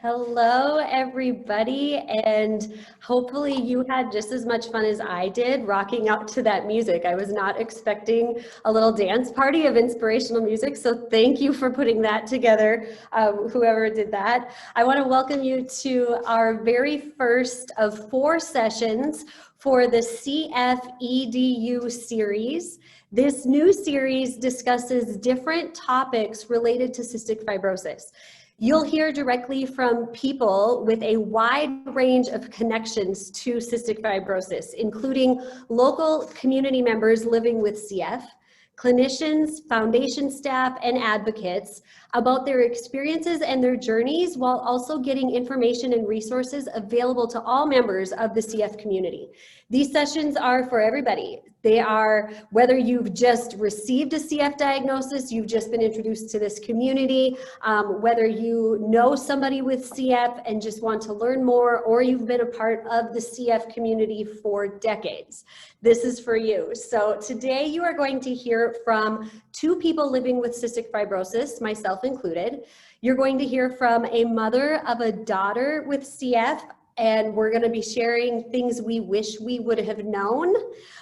Hello, everybody, and hopefully you had just as much fun as I did rocking out to that music. I was not expecting a little dance party of inspirational music, so thank you for putting that together, whoever did that. I want to welcome you to our very first of 4 sessions for the CFF EDU series. This new series discusses different topics related to cystic fibrosis. You'll hear directly from people with a wide range of connections to cystic fibrosis, including local community members living with CF, clinicians, foundation staff, and advocates about their experiences and their journeys, while also getting information and resources available to all members of the CF community. These sessions are for everybody. They are, whether you've just received a CF diagnosis, you've just been introduced to this community, whether you know somebody with CF and just want to learn more, or you've been a part of the CF community for decades. This is for you. So today you are going to hear from 2 people living with cystic fibrosis, myself included. You're going to hear from a mother of a daughter with CF, and we're going to be sharing things we wish we would have known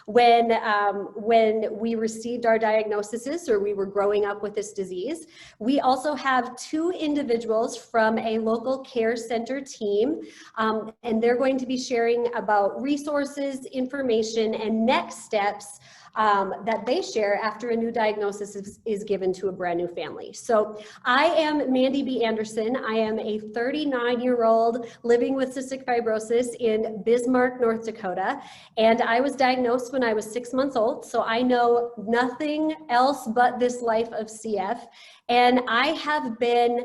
when we received our diagnoses or we were growing up with this disease. We also have 2 individuals from a local care center team, and they're going to be sharing about resources, information, and next steps that they share after a new diagnosis is given to a brand new family. So I am Mandy B. Anderson. I am a 39-year-old living with cystic fibrosis in Bismarck, North Dakota, and I was diagnosed when I was 6 months old, so I know nothing else but this life of CF, and I have been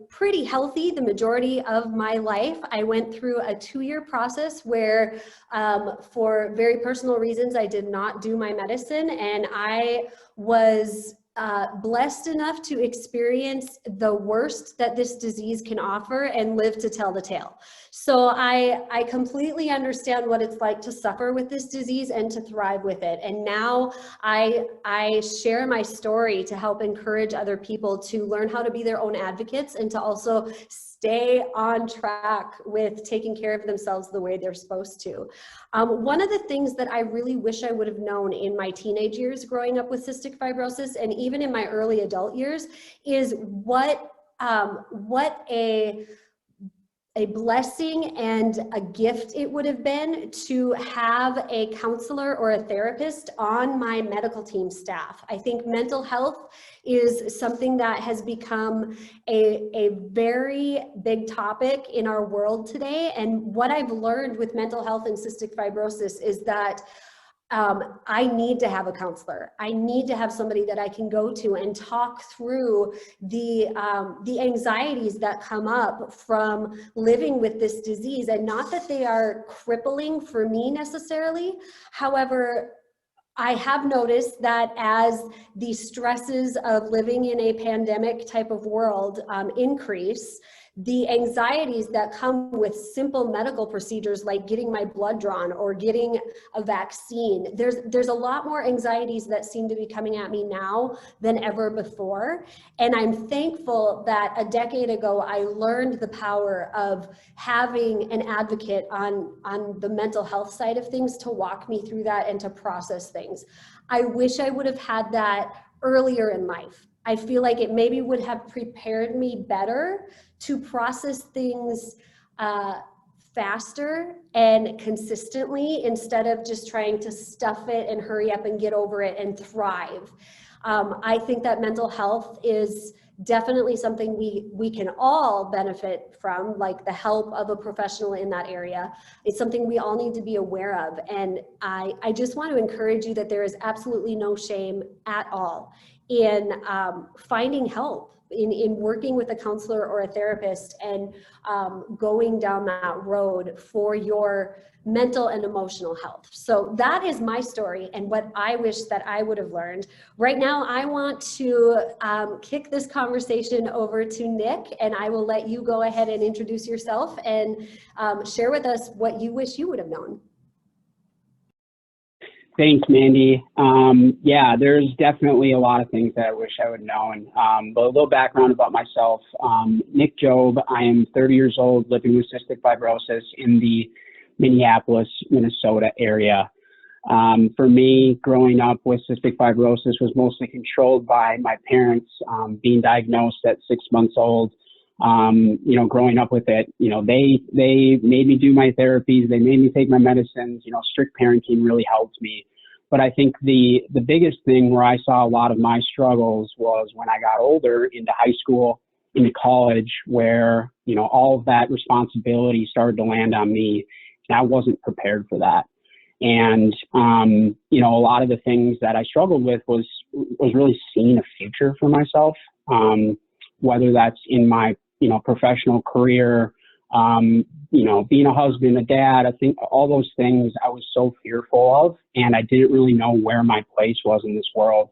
pretty healthy the majority of my life. I went through a 2-year process where for very personal reasons I did not do my medicine, and I was blessed enough to experience the worst that this disease can offer and live to tell the tale. So I completely understand what it's like to suffer with this disease and to thrive with it. And now I share my story to help encourage other people to learn how to be their own advocates and to also stay on track with taking care of themselves the way they're supposed to. One of the things that I really wish I would have known in my teenage years growing up with cystic fibrosis, and even in my early adult years, is what a blessing and a gift it would have been to have a counselor or a therapist on my medical team staff. I think mental health is something that has become a very big topic in our world today. And what I've learned with mental health and cystic fibrosis is that I need to have a counselor. I need to have somebody that I can go to and talk through the anxieties that come up from living with this disease. And not that they are crippling for me necessarily. However, I have noticed that as the stresses of living in a pandemic type of world increase, the anxieties that come with simple medical procedures like getting my blood drawn or getting a vaccine, there's a lot more anxieties that seem to be coming at me now than ever before. And I'm thankful that a decade ago, I learned the power of having an advocate on the mental health side of things to walk me through that and to process things. I wish I would have had that earlier in life. I feel like it maybe would have prepared me better to process things faster and consistently instead of just trying to stuff it and hurry up and get over it and thrive. I think that mental health is definitely something we can all benefit from, like the help of a professional in that area. It's something we all need to be aware of. And I just want to encourage you that there is absolutely no shame at all in finding help, in working with a counselor or a therapist and going down that road for your mental and emotional health. So that is my story and what I wish that I would have learned. Right now, I want to kick this conversation over to Nik, and I will let you go ahead and introduce yourself and share with us what you wish you would have known. Thanks, Mandy. Yeah, there's definitely a lot of things that I wish I would know. But a little background about myself. Nik Job, I am 30 years old, living with cystic fibrosis in the Minneapolis, Minnesota area. For me, growing up with cystic fibrosis was mostly controlled by my parents being diagnosed at 6 months old. Growing up with it, they made me do my therapies, they made me take my medicines, strict parenting really helped me. But I think the biggest thing where I saw a lot of my struggles was when I got older, into high school, into college, where, all of that responsibility started to land on me, and I wasn't prepared for that. And, a lot of the things that I struggled with was really seeing a future for myself, whether that's in my professional career, being a husband, a dad. I think all those things I was so fearful of, and I didn't really know where my place was in this world.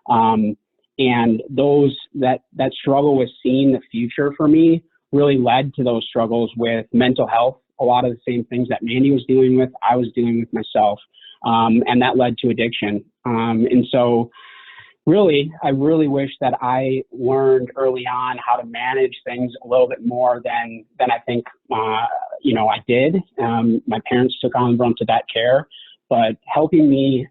And that struggle with seeing the future for me really led to those struggles with mental health. A lot of the same things that Mandy was dealing with, I was dealing with myself, and that led to addiction. And so really, I really wish that I learned early on how to manage things a little bit more than I think, I did. My parents took on the brunt of that care, but helping me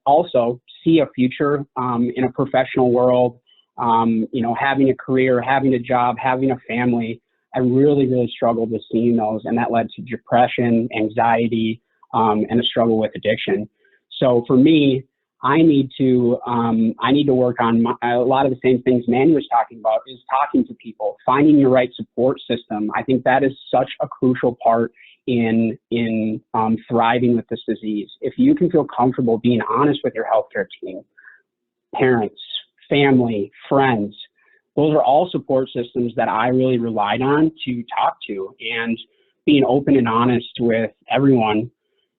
also see a future in a professional world, having a career, having a job, having a family. I really, really struggled with seeing those, and that led to depression, anxiety, and a struggle with addiction. So for me, I need to work on a lot of the same things Mandy was talking about, is talking to people, finding your right support system. I think that is such a crucial part in thriving with this disease. If you can feel comfortable being honest with your healthcare team, parents, family, friends, those are all support systems that I really relied on to talk to, and being open and honest with everyone.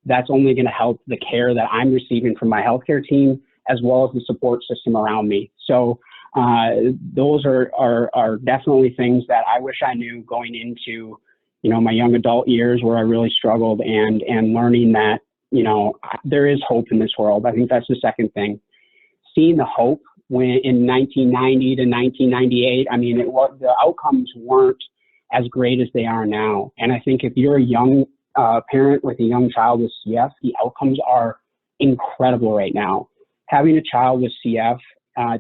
That's only going to help the care that I'm receiving from my healthcare team, as well as the support system around me. So those are definitely things that I wish I knew going into, my young adult years, where I really struggled, and learning that, there is hope in this world. I think that's the second thing. Seeing the hope when in 1990 to 1998, the outcomes weren't as great as they are now. And I think if you're a young parent with a young child with CF, the outcomes are incredible right now. Having a child with CF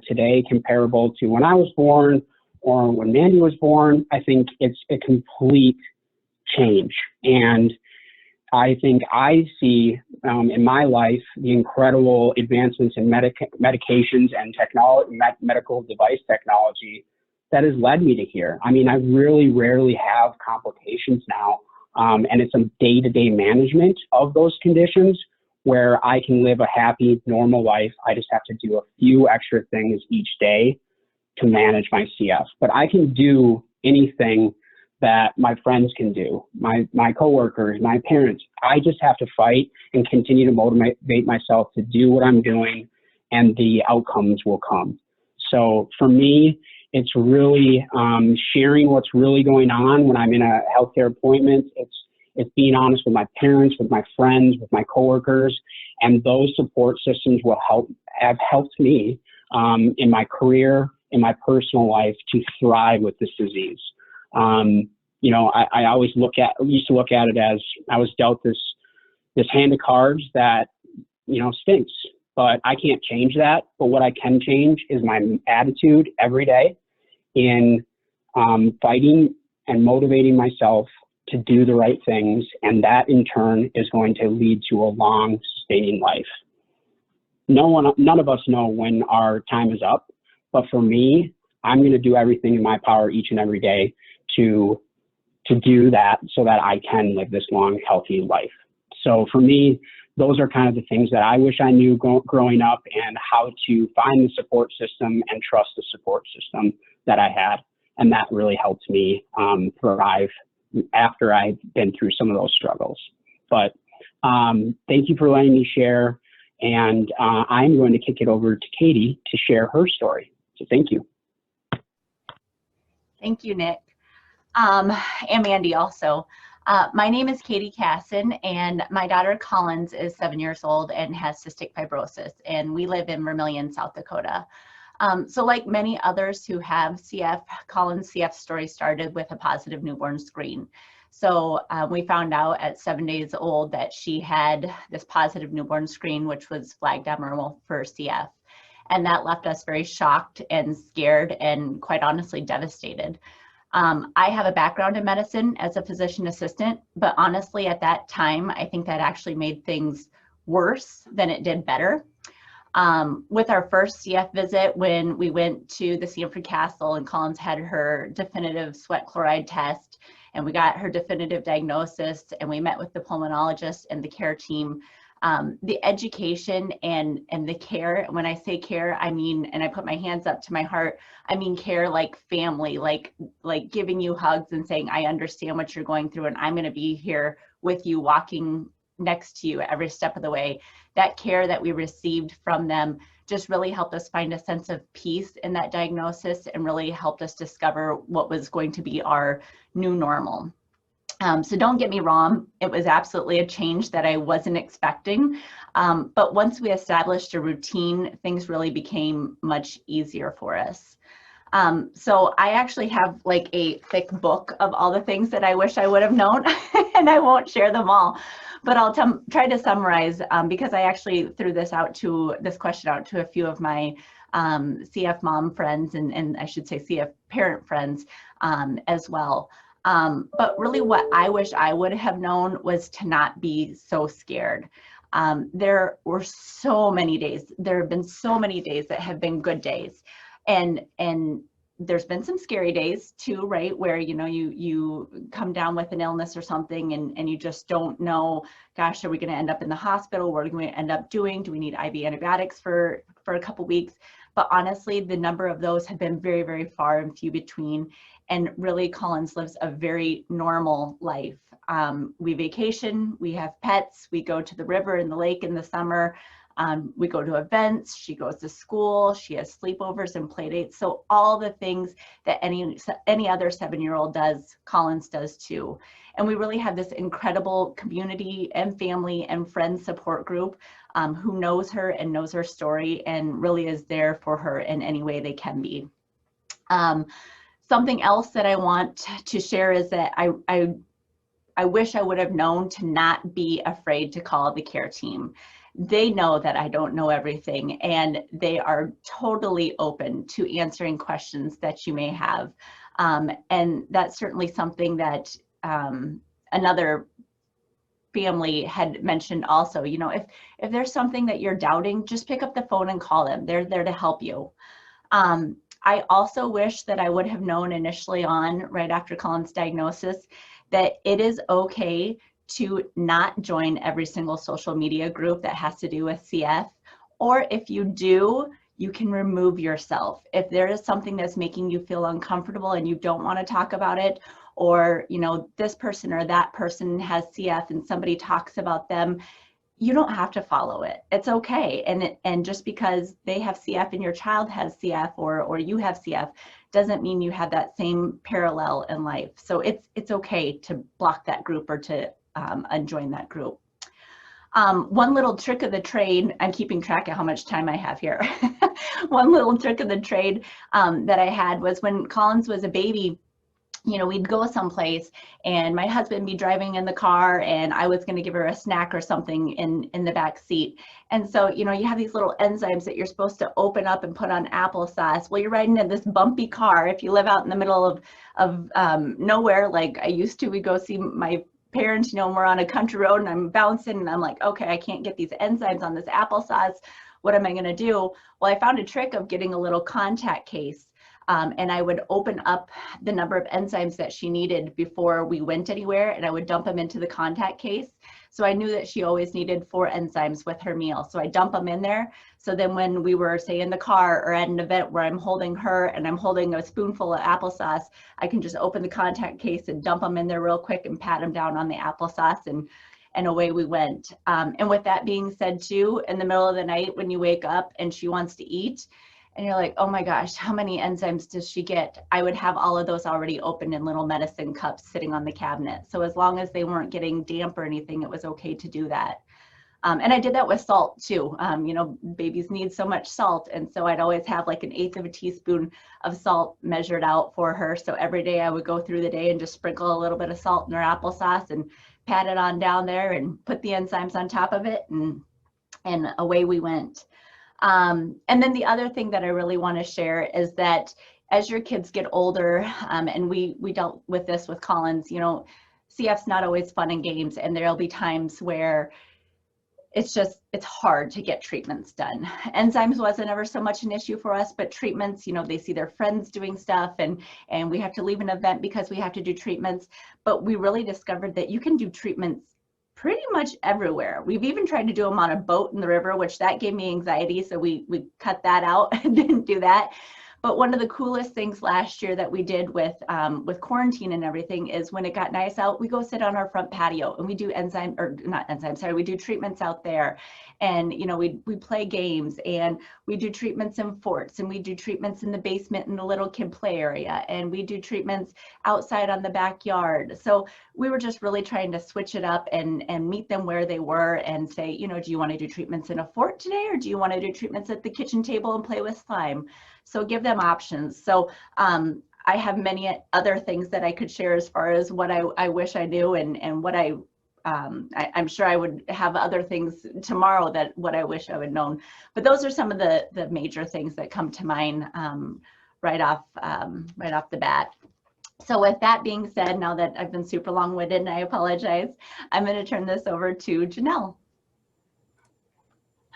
today comparable to when I was born or when Mandy was born, I think it's a complete change. And I think I see in my life the incredible advancements in medications and medical device technology that has led me to here. I really rarely have complications now. And it's a day-to-day management of those conditions where I can live a happy, normal life. I just have to do a few extra things each day to manage my CF. But I can do anything that my friends can do, my coworkers, my parents. I just have to fight and continue to motivate myself to do what I'm doing, and the outcomes will come. So for me, it's really sharing what's really going on when I'm in a healthcare appointment. It's being honest with my parents, with my friends, with my coworkers, and those support systems have helped me in my career, in my personal life, to thrive with this disease. I always used to look at it as I was dealt this hand of cards that, stinks, but I can't change that. But what I can change is my attitude every day in fighting and motivating myself to do the right things. And that in turn is going to lead to a long, sustaining life. None of us know when our time is up, but for me, I'm going to do everything in my power each and every day to do that, so that I can live this long, healthy life. So for me, those are kind of the things that I wish I knew growing up, and how to find the support system and trust the support system that I had. And that really helped me thrive after I've been through some of those struggles. But thank you for letting me share. And I'm going to kick it over to Katie to share her story. So thank you. Thank you, Nik. And Mandy also. My name is Katie Kassin, and my daughter Collins is 7 years old and has cystic fibrosis, and we live in Vermillion, South Dakota. So like many others who have CF, Collins' CF story started with a positive newborn screen. So we found out at 7 days old that she had this positive newborn screen, which was flagged abnormal for CF. And that left us very shocked and scared and quite honestly devastated. I have a background in medicine as a physician assistant, but honestly at that time, I think that actually made things worse than it did better. With our first CF visit, when we went to the Sanford Castle and Collins had her definitive sweat chloride test, and we got her definitive diagnosis, and we met with the pulmonologist and the care team, the education and the care, when I say care, I mean, and I put my hands up to my heart, I mean care like family, like giving you hugs and saying, I understand what you're going through and I'm going to be here with you, walking next to you every step of the way. That care that we received from them just really helped us find a sense of peace in that diagnosis and really helped us discover what was going to be our new normal. So don't get me wrong, it was absolutely a change that I wasn't expecting. But once we established a routine, things really became much easier for us. So I actually have like a thick book of all the things that I wish I would have known, and I won't share them all. But I'll try to summarize because I actually threw this question out to a few of my CF mom friends and I should say CF parent friends as well. But really what I wish I would have known was to not be so scared. There were so many days, there have been so many days that have been good days. And there's been some scary days too, right? Where, you know, you come down with an illness or something and you just don't know, gosh, are we going to end up in the hospital? What are we going to end up doing? Do we need IV antibiotics for a couple weeks? But honestly, the number of those have been very, very far and few between. And really, Collins lives a very normal life. We vacation, we have pets, we go to the river and the lake in the summer. We go to events, she goes to school, she has sleepovers and play dates. So all the things that any other 7-year-old does, Collins does too. And we really have this incredible community and family and friend support group who knows her and knows her story and really is there for her in any way they can be. Something else that I want to share is that I wish I would have known to not be afraid to call the care team. They know that I don't know everything and they are totally open to answering questions that you may have. And that's certainly something that another family had mentioned also. You know, if there's something that you're doubting, just pick up the phone and call them. They're there to help you. I also wish that I would have known initially on, right after Collins' diagnosis, that it is okay to not join every single social media group that has to do with CF. Or if you do, you can remove yourself. If there is something that's making you feel uncomfortable and you don't want to talk about it, or, you know, this person or that person has CF and somebody talks about them, you don't have to follow it. It's okay. And just because they have CF and your child has CF or you have CF doesn't mean you have that same parallel in life. So it's okay to block that group or to unjoin that group. One little trick of the trade, I'm keeping track of how much time I have here. One little trick of the trade that I had was when Collins was a baby, you know, we'd go someplace and my husband be driving in the car and I was going to give her a snack or something in the back seat. And so, you know, you have these little enzymes that you're supposed to open up and put on applesauce. Well, you're riding in this bumpy car. If you live out in the middle of nowhere, like I used to, we go see my parents, you know, and we're on a country road and I'm bouncing and I'm like, okay, I can't get these enzymes on this applesauce. What am I going to do? Well, I found a trick of getting a little contact case. And I would open up the number of enzymes that she needed before we went anywhere, and I would dump them into the contact case. So I knew that she always needed 4 enzymes with her meal. So I dump them in there. So then when we were, say, in the car or at an event where I'm holding her and I'm holding a spoonful of applesauce, I can just open the contact case and dump them in there real quick and pat them down on the applesauce, and away we went. And with that being said too, in the middle of the night when you wake up and she wants to eat, and you're like, oh my gosh, how many enzymes does she get? I would have all of those already opened in little medicine cups sitting on the cabinet. So as long as they weren't getting damp or anything, it was okay to do that. And I did that with salt too. You know, babies need so much salt. And so I'd always have like 1/8 of a teaspoon of salt measured out for her. So every day I would go through the day and just sprinkle a little bit of salt in her applesauce and pat it on down there and put the enzymes on top of it, and away we went. And then the other thing that I really want to share is that as your kids get older, and we dealt with this with Collins, you know, CF's not always fun and games, and there'll be times where it's hard to get treatments done. Enzymes wasn't ever so much an issue for us, but treatments, you know, they see their friends doing stuff, and we have to leave an event because we have to do treatments. But we really discovered that you can do treatments pretty much everywhere. We've even tried to do them on a boat in the river, which that gave me anxiety. So we cut that out and didn't do that. But one of the coolest things last year that we did with quarantine and everything is when it got nice out, we go sit on our front patio and we do we do treatments out there. And, you know, we play games, and we do treatments in forts, and we do treatments in the basement in the little kid play area, and we do treatments outside on the backyard. So we were just really trying to switch it up and meet them where they were and say, you know, do you want to do treatments in a fort today, or do you want to do treatments at the kitchen table and play with slime? So give them options. So I have many other things that I could share as far as what I wish I knew, and what I'm sure I would have other things tomorrow that what I wish I would known. But those are some of the major things that come to mind right off the bat. So with that being said, now that I've been super long-winded and I apologize, I'm going to turn this over to Janelle.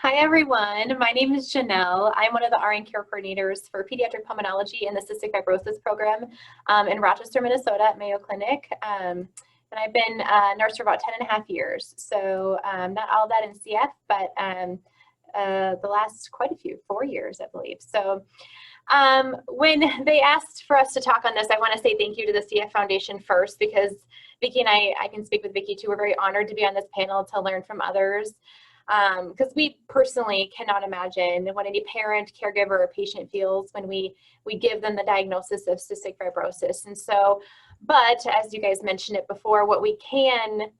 Hi everyone, my name is Janelle. I'm one of the RN care coordinators for pediatric pulmonology in the cystic fibrosis program in Rochester, Minnesota at Mayo Clinic. And I've been a nurse for about 10.5 years. So not all that in CF, but the last quite a few, 4 years, I believe. So when they asked for us to talk on this, I want to say thank you to the CF Foundation first, because Vicki and I can speak with Vicki too, we're very honored to be on this panel to learn from others. Because we personally cannot imagine what any parent, caregiver, or patient feels when we give them the diagnosis of cystic fibrosis. And so, but as you guys mentioned it before, what we can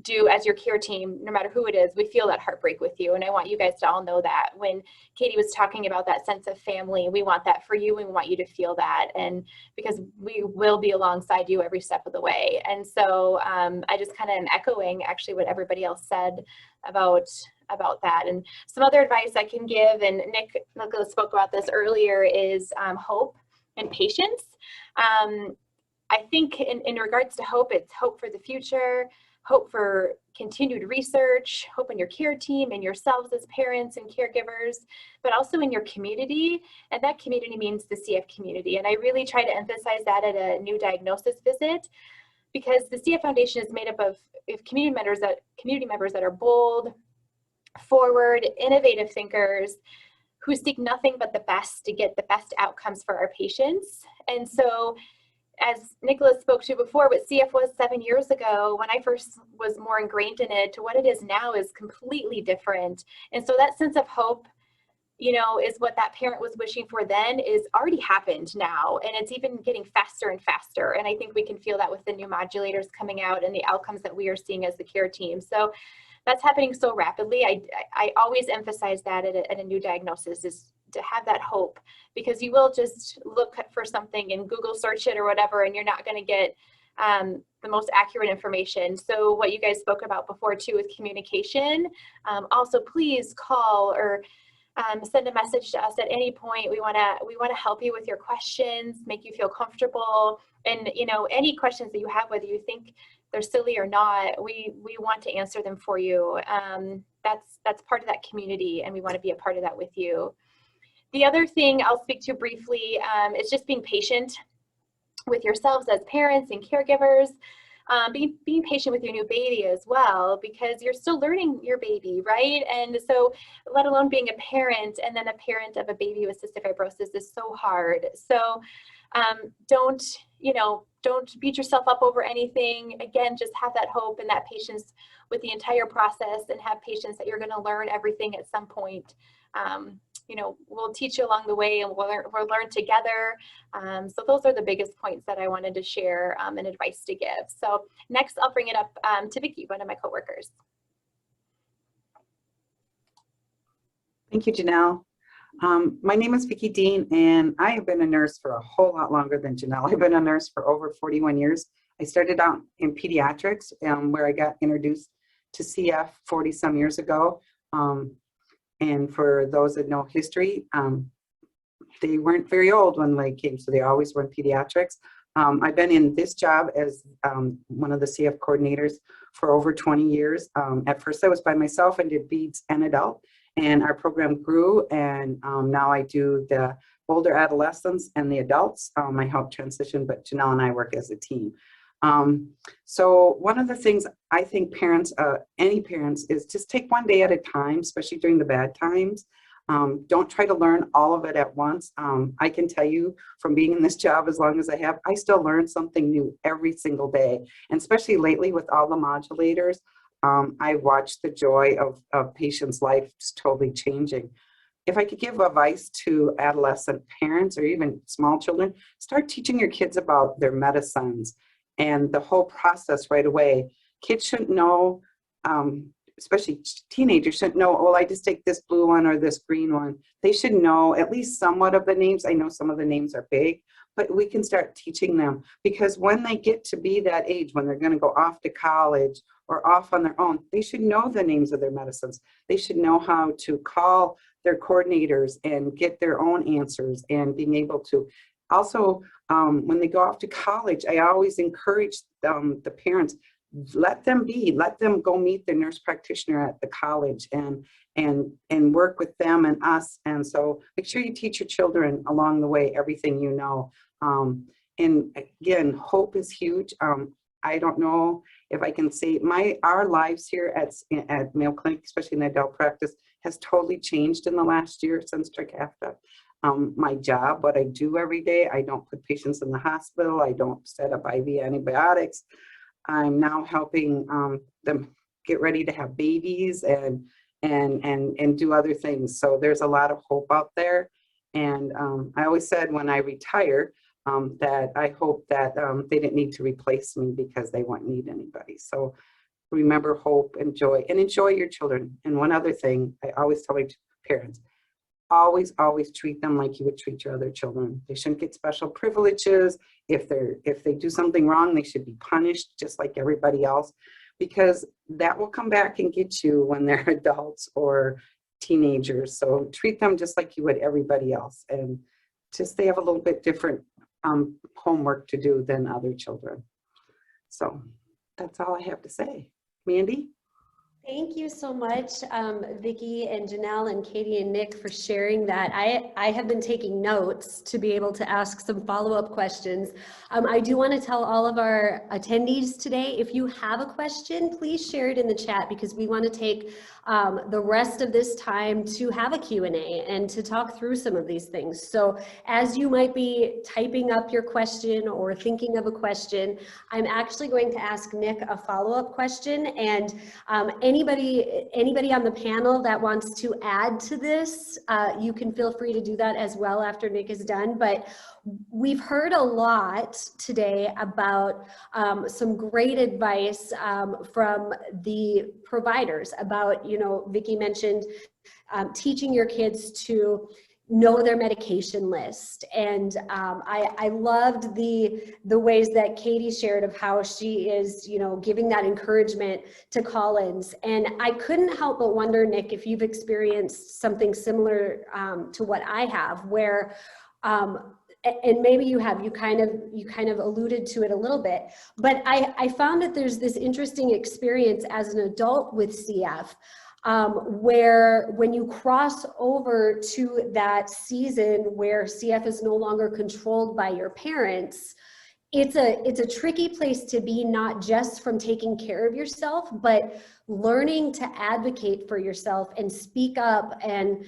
do as your care team, no matter who it is, we feel that heartbreak with you. And I want you guys to all know that. When Katie was talking about that sense of family, we want that for you. We want you to feel that. And because we will be alongside you every step of the way. And so I just kind of am echoing actually what everybody else said about that. And some other advice I can give, and Nik spoke about this earlier, is hope and patience. I think in regards to hope, it's hope for the future, hope for continued research, hope in your care team and yourselves as parents and caregivers, but also in your community. And that community means the CF community. And I really try to emphasize that at a new diagnosis visit, because the CF Foundation is made up of community members that are bold, forward, innovative thinkers who seek nothing but the best to get the best outcomes for our patients. And so, as Nicholas spoke to before, what CF was 7 years ago, when I first was more ingrained in it, to what it is now is completely different. And so that sense of hope, you know, is what that parent was wishing for then is already happened now. And it's even getting faster and faster. And I think we can feel that with the new modulators coming out and the outcomes that we are seeing as the care team. So that's happening so rapidly. I always emphasize that at a new diagnosis, is to have that hope, because you will just look for something and Google search it or whatever, and you're not going to get the most accurate information. So what you guys spoke about before too with communication, also please call or send a message to us at any point. We want to help you with your questions, make you feel comfortable, and you know, any questions that you have, whether you think they're silly or not, we want to answer them for you. That's part of that community, and we want to be a part of that with you. The other thing I'll speak to briefly is just being patient with yourselves as parents and caregivers, being patient with your new baby as well, because you're still learning your baby, right? And so let alone being a parent, and then a parent of a baby with cystic fibrosis is so hard. So don't beat yourself up over anything. Again, just have that hope and that patience with the entire process, and have patience that you're going to learn everything at some point we'll teach you along the way, and we'll learn together. So those are the biggest points that I wanted to share and advice to give. So next, I'll bring it up to Vicki, one of my coworkers. Thank you, Janelle. My name is Vicky Dean, and I have been a nurse for a whole lot longer than Janelle. I've been a nurse for over 41 years. I started out in pediatrics, where I got introduced to CF 40 some years ago. And for those that know history, they weren't very old when they came, so they always were in pediatrics. I've been in this job as one of the CF coordinators for over 20 years. At first I was by myself and did peds and adult, and our program grew, and now I do the older adolescents and the adults. I help transition, but Janelle and I work as a team. So one of the things I think parents, any parents, is just take one day at a time, especially during the bad times. Don't try to learn all of it at once. I can tell you from being in this job as long as I have, I still learn something new every single day. And especially lately with all the modulators, I've watched the joy of patients' lives totally changing. If I could give advice to adolescent parents or even small children, start teaching your kids about their medicines and the whole process right away. Kids shouldn't know, especially teenagers shouldn't know, well, I just take this blue one or this green one. They should know at least somewhat of the names. I know some of the names are big, but we can start teaching them, because when they get to be that age, when they're going to go off to college or off on their own, they should know the names of their medicines. They should know how to call their coordinators and get their own answers, and being able to also, when they go off to college, I always encourage the parents, let them go meet the nurse practitioner at the college and work with them and us. And so make sure you teach your children along the way everything you know. And again, hope is huge. I don't know if I can say our lives here at Mayo Clinic, especially in adult practice, has totally changed in the last year since Trikafta. My job, what I do every day, I don't put patients in the hospital. I don't set up IV antibiotics. I'm now helping them get ready to have babies and do other things. So there's a lot of hope out there. And I always said when I retire that I hope that they didn't need to replace me, because they won't need anybody. So remember hope and joy, and enjoy your children. And one other thing I always tell my parents, always treat them like you would treat your other children. They shouldn't get special privileges. If they do something wrong, they should be punished just like everybody else, because that will come back and get you when they're adults or teenagers. So treat them just like you would everybody else, and just they have a little bit different homework to do than other children. So that's all I have to say. Mandy? Thank you so much, Vicki and Janelle and Katie and Nick, for sharing that. I have been taking notes to be able to ask some follow-up questions. I do want to tell all of our attendees today, if you have a question, please share it in the chat, because we want to take the rest of this time to have a Q&A and to talk through some of these things. So as you might be typing up your question or thinking of a question, I'm actually going to ask Nick a follow-up question, and anybody on the panel that wants to add to this, you can feel free to do that as well after Nick is done. But we've heard a lot today about some great advice from the providers about, Vicki mentioned teaching your kids to know their medication list. And I loved the ways that Katie shared of how she is, giving that encouragement to Collins. And I couldn't help but wonder, Nick, if you've experienced something similar to what I have, where, and maybe you have, you kind of alluded to it a little bit, but I found that there's this interesting experience as an adult with CF, where when you cross over to that season where CF is no longer controlled by your parents, it's a tricky place to be, not just from taking care of yourself, but learning to advocate for yourself and speak up, and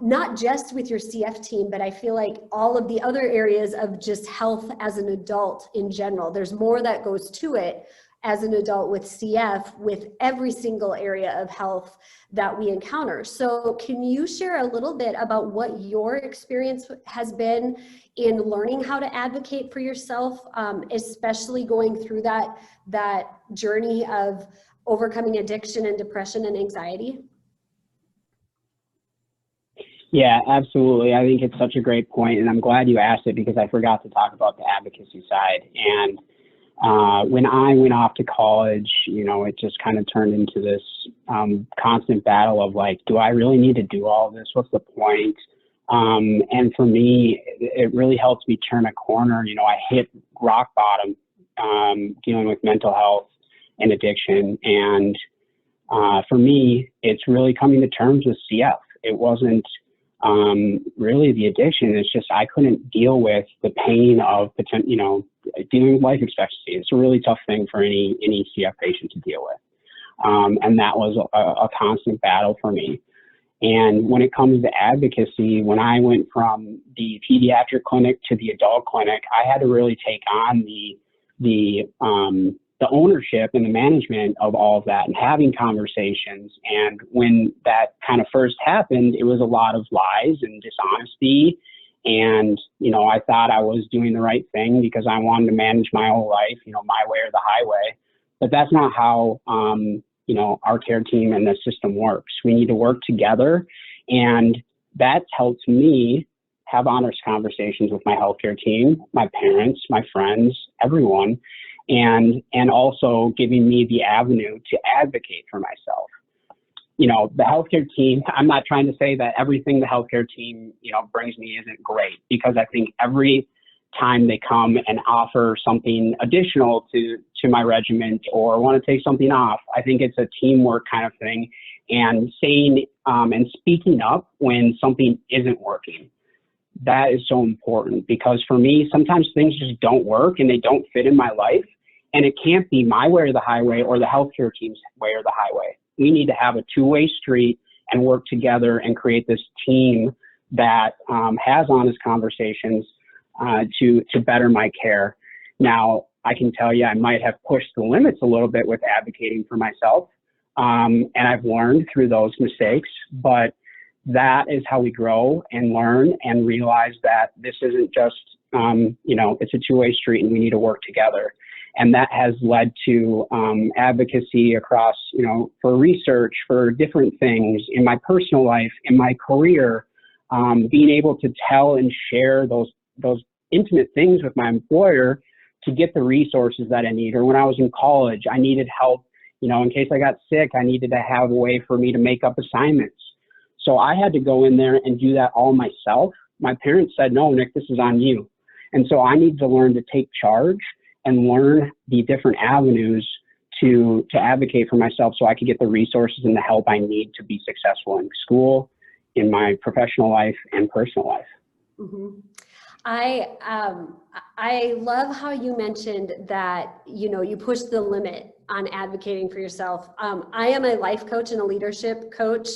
not just with your CF team, but I feel like all of the other areas of just health as an adult in general. There's more that goes to it as an adult with CF with every single area of health that we encounter. So can you share a little bit about what your experience has been in learning how to advocate for yourself, especially going through that journey of overcoming addiction and depression and anxiety? Yeah, absolutely. I think it's such a great point, and I'm glad you asked it because I forgot to talk about the advocacy side. And when I went off to college, you know, it just kind of turned into this constant battle of like, do I really need to do all this? What's the point? And for me, it really helped me turn a corner. You know, I hit rock bottom dealing with mental health and addiction. And for me, it's really coming to terms with CF. It wasn't really the addiction. It's just I couldn't deal with the pain of potential, you know, dealing with life expectancy. It's a really tough thing for any CF patient to deal with. And that was a constant battle for me. And when it comes to advocacy, when I went from the pediatric clinic to the adult clinic, I had to really take on the ownership and the management of all of that and having conversations. And when that kind of first happened, it was a lot of lies and dishonesty. And, you know, I thought I was doing the right thing because I wanted to manage my whole life, you know, my way or the highway. But that's not how, you know, our care team and the system works. We need to work together. And that's helped me have honest conversations with my healthcare team, my parents, my friends, everyone. And also giving me the avenue to advocate for myself. You know, the healthcare team, I'm not trying to say that everything the healthcare team, you know, brings me isn't great, because I think every time they come and offer something additional to my regiment or want to take something off, I think it's a teamwork kind of thing, and saying and speaking up when something isn't working. That is so important, because for me, sometimes things just don't work and they don't fit in my life. And it can't be my way or the highway or the healthcare team's way or the highway. We need to have a two-way street and work together and create this team that has honest conversations to better my care. Now, I can tell you I might have pushed the limits a little bit with advocating for myself. And I've learned through those mistakes, but that is how we grow and learn and realize that this isn't just, you know, it's a two-way street and we need to work together. And that has led to advocacy across, you know, for research, for different things in my personal life, in my career, being able to tell and share those intimate things with my employer to get the resources that I need. Or when I was in college, I needed help, you know, in case I got sick, I needed to have a way for me to make up assignments. So I had to go in there and do that all myself. My parents said, no, Nick, this is on you. And so I need to learn to take charge and learn the different avenues to advocate for myself so I could get the resources and the help I need to be successful in school, in my professional life and personal life. Mm-hmm. I love how you mentioned that, you know, you push the limit on advocating for yourself. I am a life coach and a leadership coach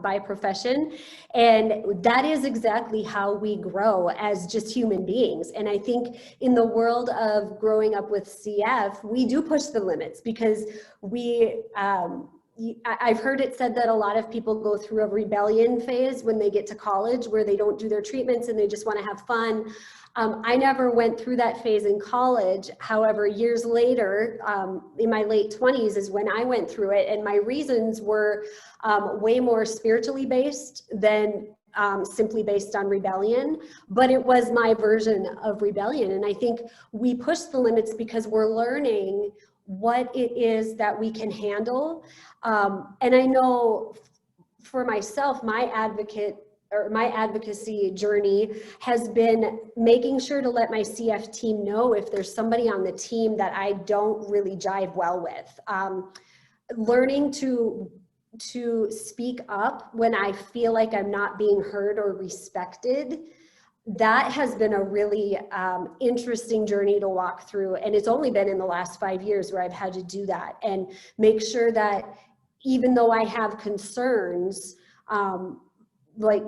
by profession, and that is exactly how we grow as just human beings. And I think in the world of growing up with CF, we do push the limits because I've heard it said that a lot of people go through a rebellion phase when they get to college where they don't do their treatments and they just want to have fun. I never went through that phase in college. However, years later, in my late 20s is when I went through it, and my reasons were way more spiritually based than simply based on rebellion, but it was my version of rebellion. And I think we push the limits because we're learning what it is that we can handle. And I know for myself, my advocacy journey has been making sure to let my CF team know if there's somebody on the team that I don't really jive well with. Learning to speak up when I feel like I'm not being heard or respected. That has been a really interesting journey to walk through. And it's only been in the last 5 years where I've had to do that and make sure that even though I have concerns, like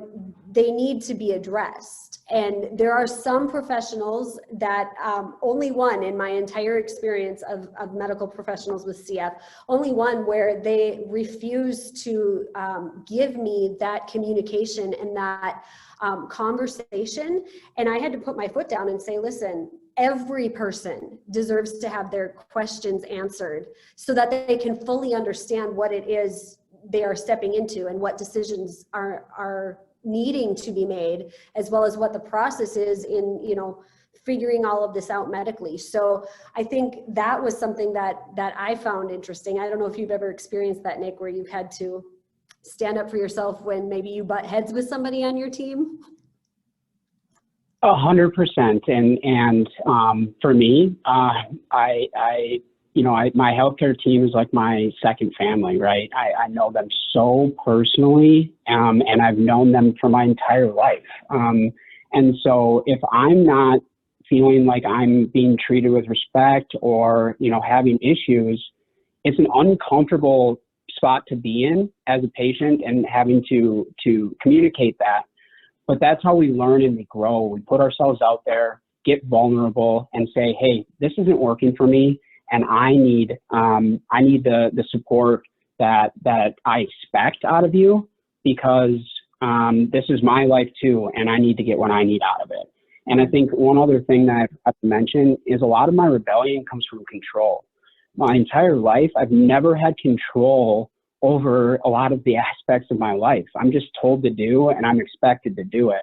they need to be addressed. And there are some professionals that, only one in my entire experience of medical professionals with CF, only one where they refuse to give me that communication and that conversation. And I had to put my foot down and say, listen, every person deserves to have their questions answered so that they can fully understand what it is they are stepping into and what decisions are needing to be made, as well as what the process is in, you know, figuring all of this out medically. So I think that was something that I found interesting. I don't know if you've ever experienced that, Nick, where you've had to stand up for yourself when maybe you butt heads with somebody on your team. 100%. And for me, my healthcare team is like my second family, right? I know them so personally, and I've known them for my entire life. And so if I'm not feeling like I'm being treated with respect or, you know, having issues, it's an uncomfortable spot to be in as a patient and having to communicate that. But that's how we learn and we grow. We put ourselves out there, get vulnerable, and say, hey, this isn't working for me, and I need the support that I expect out of you, because this is my life too, and I need to get what I need out of it. And I think one other thing that I have to mention is a lot of my rebellion comes from control. My entire life, I've never had control over a lot of the aspects of my life. I'm just told to do, and I'm expected to do it.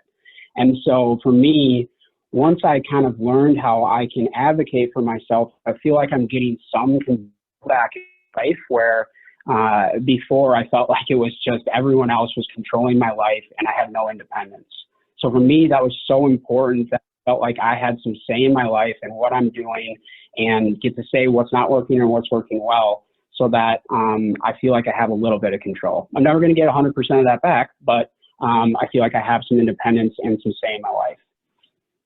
And so for me, once I kind of learned how I can advocate for myself, I feel like I'm getting some control back in life, where before I felt like it was just everyone else was controlling my life and I had no independence. So for me, that was so important, that I felt like I had some say in my life and what I'm doing, and get to say what's not working or what's working well, so that I feel like I have a little bit of control. I'm never going to get 100% of that back, but I feel like I have some independence and some say in my life.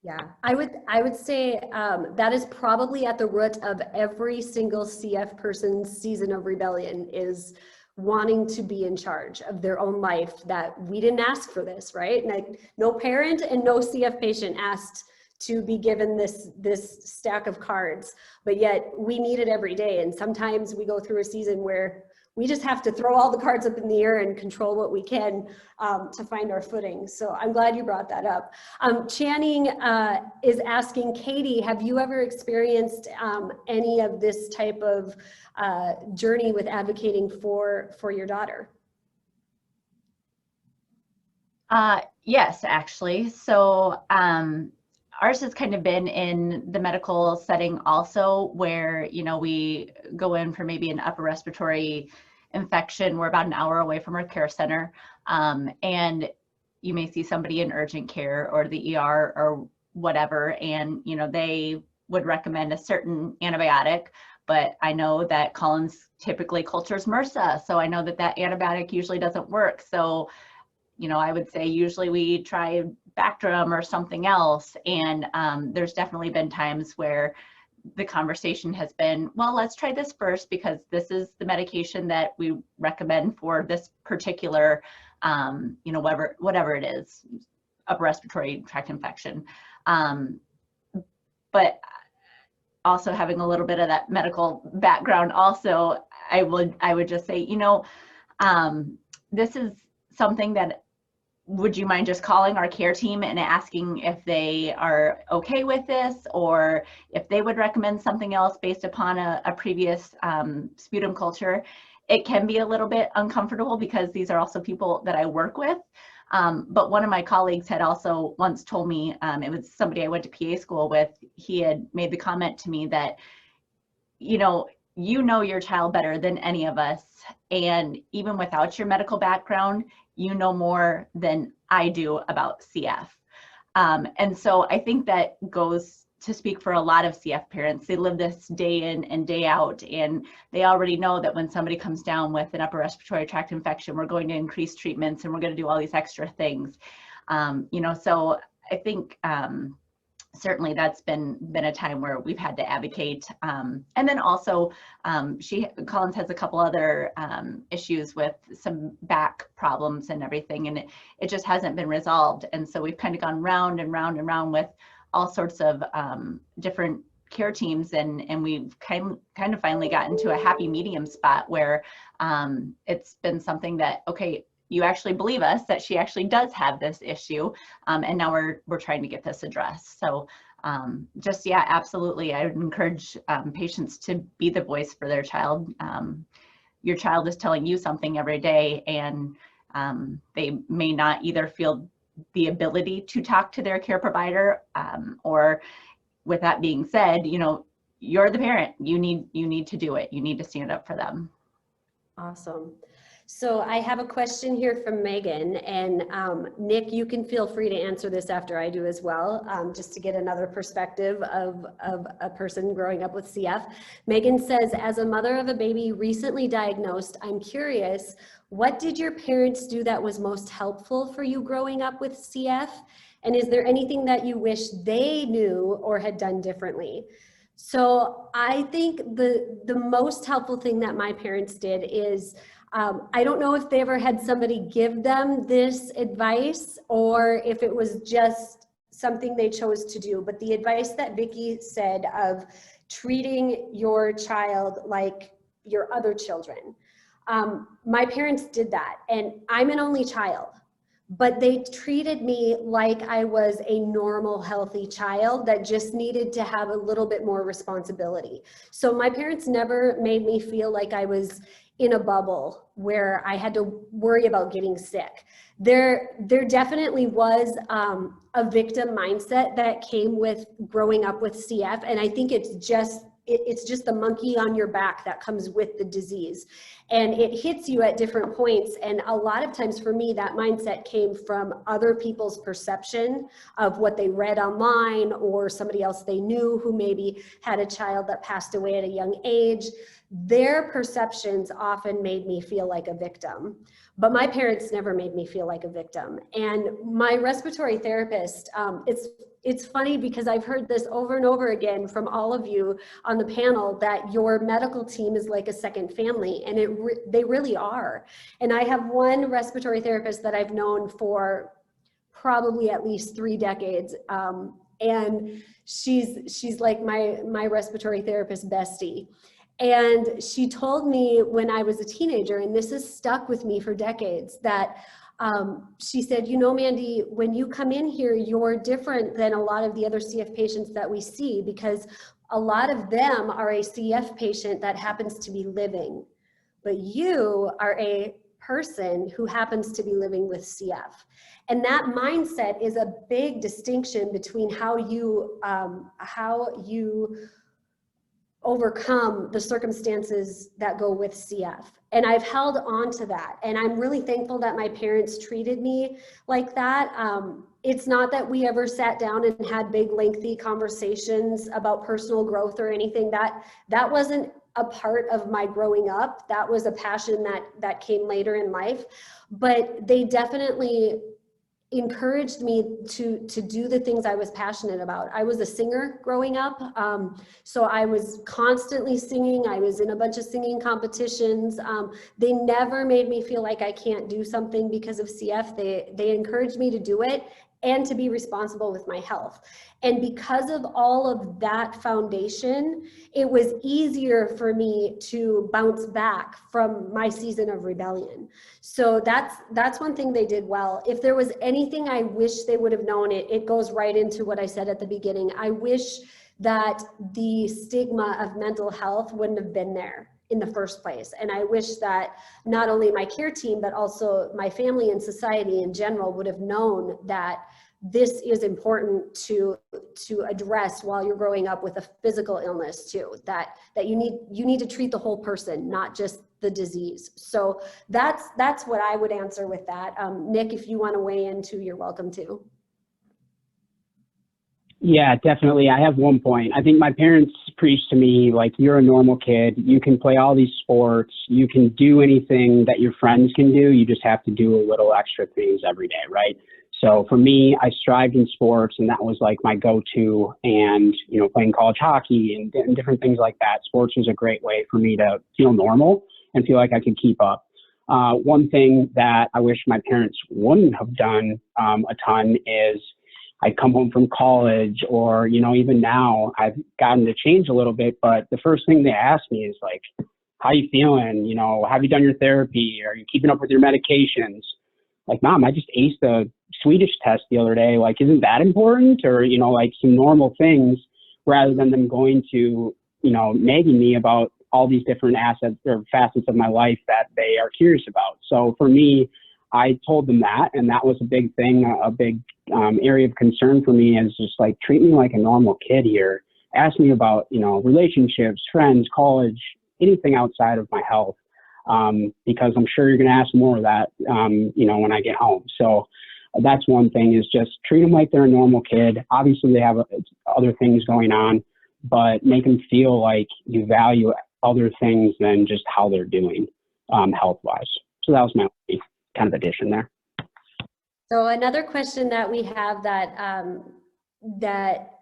Yeah, I would say that is probably at the root of every single CF person's season of rebellion, is wanting to be in charge of their own life, that we didn't ask for this, right? Like, no parent and no CF patient asked to be given this stack of cards, but yet we need it every day. And sometimes we go through a season where we just have to throw all the cards up in the air and control what we can to find our footing. So I'm glad you brought that up. Channing is asking, Katie, have you ever experienced any of this type of journey with advocating for your daughter? Yes, actually. So ours has kind of been in the medical setting also, where, you know, we go in for maybe an upper respiratory infection. We're about an hour away from our care center. And you may see somebody in urgent care or the ER or whatever, and, you know, they would recommend a certain antibiotic, but I know that Collins typically cultures MRSA. So I know that that antibiotic usually doesn't work. So, you know, I would say usually we try Bactrim or something else. And there's definitely been times where the conversation has been, well, let's try this first, because this is the medication that we recommend for this particular, you know, whatever it is, upper respiratory tract infection. But also having a little bit of that medical background also, I would just say, you know, this is something that, would you mind just calling our care team and asking if they are okay with this, or if they would recommend something else based upon a previous sputum culture? It can be a little bit uncomfortable because these are also people that I work with. But one of my colleagues had also once told me, it was somebody I went to PA school with, he had made the comment to me that, you know your child better than any of us. And even without your medical background, you know more than I do about CF. And so I think that goes to speak for a lot of CF parents. They live this day in and day out, and they already know that when somebody comes down with an upper respiratory tract infection, we're going to increase treatments and we're going to do all these extra things. You know, so I think certainly that's been a time where we've had to advocate. And then also, Collins has a couple other issues with some back problems and everything, and it just hasn't been resolved. And so we've kind of gone round and round and round with all sorts of different care teams, and we've kind of finally gotten to a happy medium spot where it's been something that, okay, you actually believe us that she actually does have this issue, and now we're trying to get this addressed. So just, yeah, absolutely, I would encourage patients to be the voice for their child. Your child is telling you something every day, and they may not either feel the ability to talk to their care provider, or with that being said, you know, you're the parent, you need to do it, you need to stand up for them. Awesome. So I have a question here from Megan, and Nick, you can feel free to answer this after I do as well, just to get another perspective of a person growing up with CF. Megan says, as a mother of a baby recently diagnosed, I'm curious, what did your parents do that was most helpful for you growing up with CF? And is there anything that you wish they knew or had done differently? So I think the most helpful thing that my parents did is, I don't know if they ever had somebody give them this advice or if it was just something they chose to do, but the advice that Vicki said of treating your child like your other children. My parents did that, and I'm an only child, but they treated me like I was a normal, healthy child that just needed to have a little bit more responsibility. So my parents never made me feel like I was in a bubble where I had to worry about getting sick. There definitely was a victim mindset that came with growing up with CF, and I think it's just the monkey on your back that comes with the disease, and it hits you at different points. And a lot of times for me, that mindset came from other people's perception of what they read online, or somebody else they knew who maybe had a child that passed away at a young age. Their perceptions often made me feel like a victim, but my parents never made me feel like a victim. And my respiratory therapist, it's funny because I've heard this over and over again from all of you on the panel, that your medical team is like a second family, and they really are. And I have one respiratory therapist that I've known for probably at least 3 decades, and she's like my respiratory therapist bestie. And she told me when I was a teenager, and this has stuck with me for decades, that she said, you know, Mandy, when you come in here, you're different than a lot of the other CF patients that we see, because a lot of them are a CF patient that happens to be living, but you are a person who happens to be living with CF. And that mindset is a big distinction between how you overcome the circumstances that go with CF. And I've held on to that. And I'm really thankful that my parents treated me like that. It's not that we ever sat down and had big, lengthy conversations about personal growth or anything. That wasn't a part of my growing up. That was a passion that came later in life. But they definitely encouraged me to do the things I was passionate about. I was a singer growing up, so I was constantly singing. I was in a bunch of singing competitions. They never made me feel like I can't do something because of CF. They encouraged me to do it and to be responsible with my health. And because of all of that foundation, it was easier for me to bounce back from my season of rebellion. So that's one thing they did well. If there was anything I wish they would have known, it goes right into what I said at the beginning. I wish that the stigma of mental health wouldn't have been there in the first place. And I wish that not only my care team, but also my family and society in general would have known that this is important to address while you're growing up with a physical illness too, that you need to treat the whole person, not just the disease. So that's what I would answer with that. Nick, if you want to weigh in too, you're welcome to. Yeah, definitely. I have one point. I think my parents preached to me, like, you're a normal kid. You can play all these sports. You can do anything that your friends can do. You just have to do a little extra things every day, right? So for me, I strived in sports, and that was like my go-to, and, you know, playing college hockey and different things like that. Sports was a great way for me to feel normal and feel like I could keep up. One thing that I wish my parents wouldn't have done a ton is I'd come home from college, or, you know, even now I've gotten to change a little bit, but the first thing they ask me is like, how you feeling? You know, have you done your therapy? Are you keeping up with your medications? Like, Mom, I just aced a Swedish test the other day. Like, isn't that important? Or, you know, like some normal things, rather than them going to, you know, nagging me about all these different assets or facets of my life that they are curious about. So for me, I told them that, and that was a big thing, a big area of concern for me, is just like, treat me like a normal kid here. Ask me about, you know, relationships, friends, college, anything outside of my health, because I'm sure you're going to ask more of that, you know, when I get home. So that's one thing, is just treat them like they're a normal kid. Obviously, they have other things going on, but make them feel like you value other things than just how they're doing health-wise. So that was my only kind of addition there. So another question that we have that that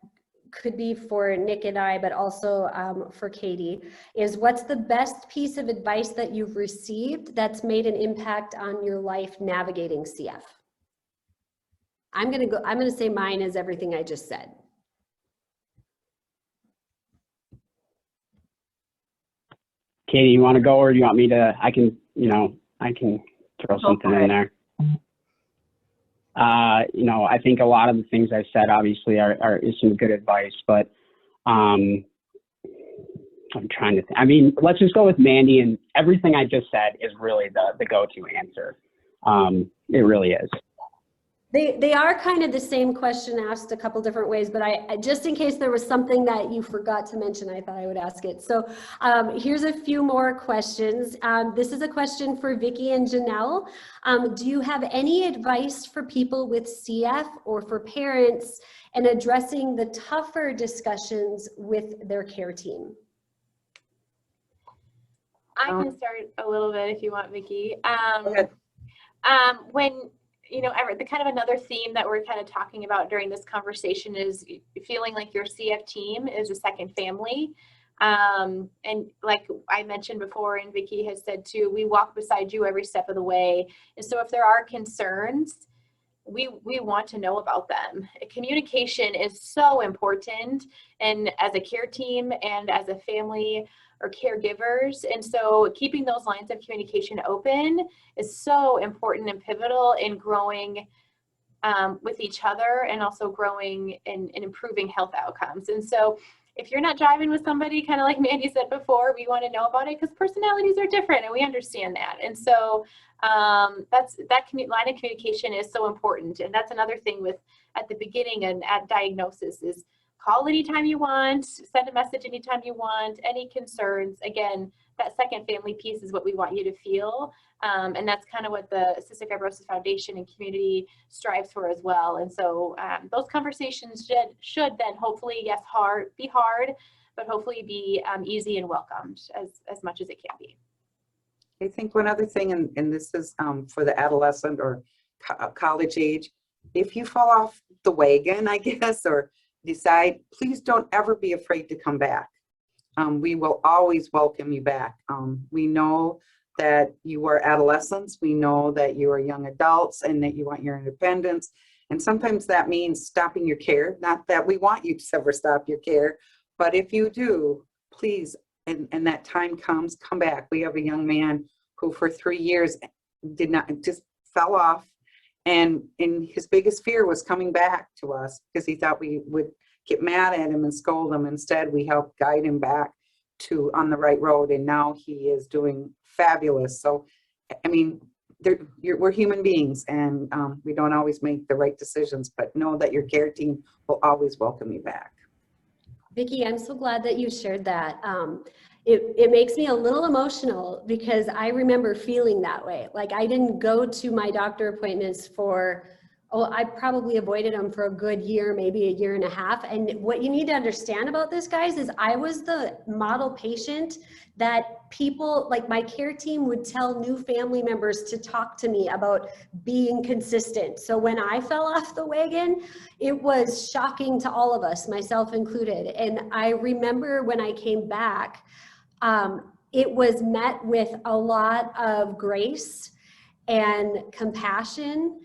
could be for Nick and I, but also for Katie, is what's the best piece of advice that you've received that's made an impact on your life navigating CF? I'm gonna say mine is everything I just said. Katie, you want to go, or do you want me to? I can throw something in there. You know, I think a lot of the things I said obviously is some good advice, but I'm trying to think. I mean, let's just go with Mandy, and everything I just said is really the go-to answer. It really is. They are kind of the same question asked a couple different ways, but I just in case there was something that you forgot to mention, I thought I would ask it. So here's a few more questions. This is a question for Vicki and Janelle. Do you have any advice for people with CF or for parents in addressing the tougher discussions with their care team? I can start a little bit if you want, Vicki. Go ahead. When, you know, the kind of another theme that we're kind of talking about during this conversation is feeling like your CF team is a second family. And like I mentioned before, and Vicki has said too, we walk beside you every step of the way. And so if there are concerns, we want to know about them. Communication is so important, and as a care team and as a family or caregivers. And so keeping those lines of communication open is so important and pivotal in growing with each other, and also growing and improving health outcomes. And so if you're not driving with somebody, kind of like Mandy said before, we want to know about it, because personalities are different and we understand that. And so line of communication is so important. And that's another thing with at the beginning and at diagnosis is call anytime you want, send a message anytime you want, any concerns. Again, that second family piece is what we want you to feel. And that's kind of what the Cystic Fibrosis Foundation and community strives for as well. And so those conversations should then hopefully, yes, be hard, but hopefully be easy and welcomed as much as it can be. I think one other thing, and this is for the adolescent or college age, if you fall off the wagon, I guess, or decide, please don't ever be afraid to come back. We will always welcome you back. We know that you are adolescents. We know that you are young adults and that you want your independence. And sometimes that means stopping your care. Not that we want you to ever stop your care, but if you do, please, and that time comes, come back. We have a young man who for 3 years just fell off. And his biggest fear was coming back to us because he thought we would get mad at him and scold him. Instead, we helped guide him back on the right road. And now he is doing fabulous. So, I mean, we're human beings, and we don't always make the right decisions, but know that your care team will always welcome you back. Vicki, I'm so glad that you shared that. It makes me a little emotional because I remember feeling that way. Like I didn't go to my doctor appointments for oh, I probably avoided them for a good year, maybe a year and a half. And what you need to understand about this, guys, is I was the model patient that people, like my care team, would tell new family members to talk to me about being consistent. So when I fell off the wagon, it was shocking to all of us, myself included. And I remember when I came back, it was met with a lot of grace and compassion.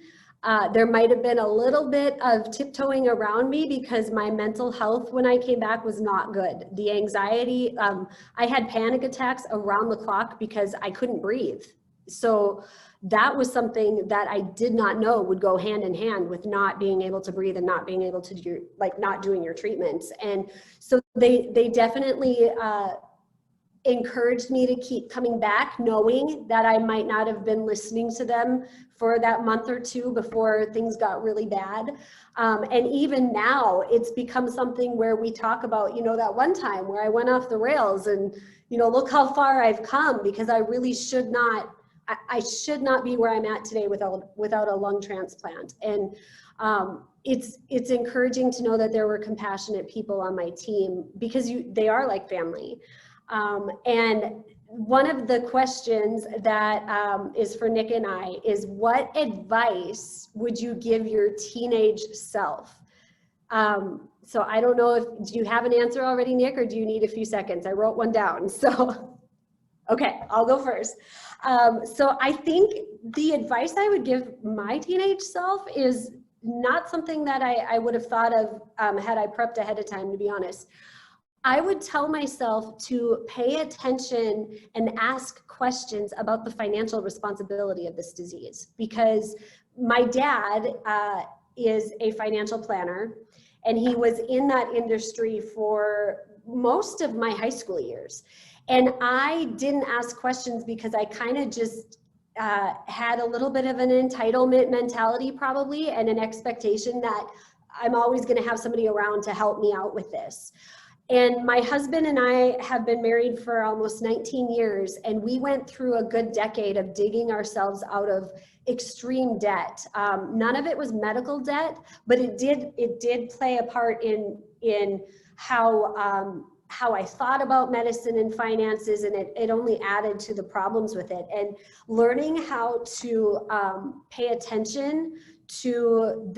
There might have been a little bit of tiptoeing around me because my mental health when I came back was not good. The anxiety, I had panic attacks around the clock because I couldn't breathe. So that was something that I did not know would go hand in hand with not being able to breathe and not being able to do, like not doing your treatments. And so they definitely encouraged me to keep coming back, knowing that I might not have been listening to them for that month or two before things got really bad. And even now, it's become something where we talk about, you know, that one time where I went off the rails and, you know, look how far I've come, because I really should not, I should not be where I'm at today without a lung transplant. And it's encouraging to know that there were compassionate people on my team, because they are like family. And one of the questions that is for Nik and I is, what advice would you give your teenage self? So I don't know do you have an answer already, Nik, or do you need a few seconds? I wrote one down, so, okay, I'll go first. So I think the advice I would give my teenage self is not something that I would have thought of had I prepped ahead of time, to be honest. I would tell myself to pay attention and ask questions about the financial responsibility of this disease, because my dad is a financial planner, and he was in that industry for most of my high school years. And I didn't ask questions because I kind of just had a little bit of an entitlement mentality probably, and an expectation that I'm always going to have somebody around to help me out with this. And my husband and I have been married for almost 19 years, and we went through a good decade of digging ourselves out of extreme debt. None of it was medical debt, but it did play a part in how I thought about medicine and finances, and it only added to the problems with it. And learning how to pay attention to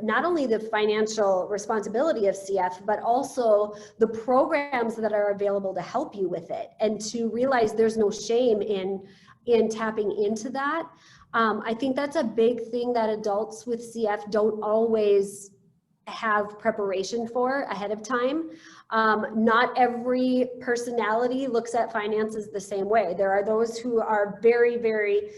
not only the financial responsibility of CF, but also the programs that are available to help you with it, and to realize there's no shame in tapping into that. I think that's a big thing that adults with CF don't always have preparation for ahead of time. Not every personality looks at finances the same way. There are those who are very, very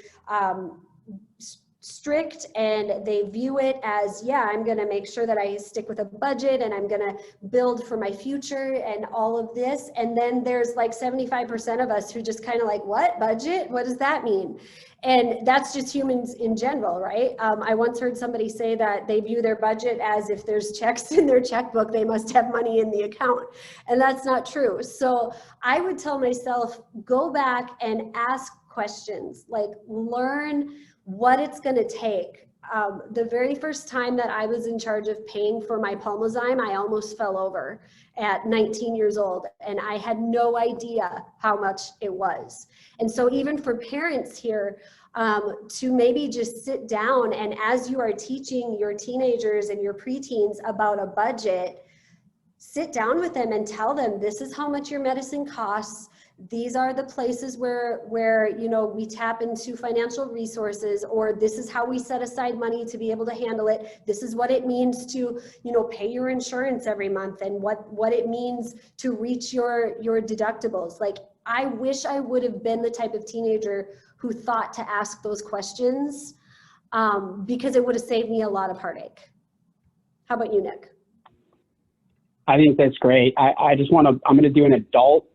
strict, and they view it as, yeah, I'm going to make sure that I stick with a budget, and I'm going to build for my future and all of this. And then there's like 75% of us who just kind of like, what, budget? What does that mean? And that's just humans in general, right? I once heard somebody say that they view their budget as, if there's checks in their checkbook, they must have money in the account. And that's not true. So I would tell myself, go back and ask questions, like learn what it's going to take. The very first time that I was in charge of paying for my Pulmozyme, I almost fell over at 19 years old, and I had no idea how much it was. And so even for parents here, to maybe just sit down, and as you are teaching your teenagers and your preteens about a budget, sit down with them and tell them, this is how much your medicine costs. These are the places where you know, we tap into financial resources, or this is how we set aside money to be able to handle it. This is what it means to, you know, pay your insurance every month, and what it means to reach your deductibles. Like, I wish I would have been the type of teenager who thought to ask those questions, because it would have saved me a lot of heartache. How about you, Nik? I think that's great. I just want to, I'm going to do an adult,